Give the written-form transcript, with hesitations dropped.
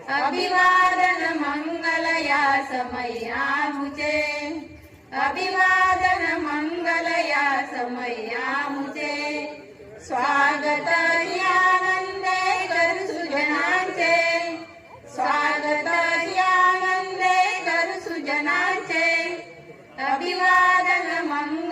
अभिवादन मंगल या समया मुझे, अभिवादन मंगल या समया मुझे। स्वागत आनंदे कर सुजनांचे, स्वागत आनंदे कर सुजनांचे। अभिवादन मंगल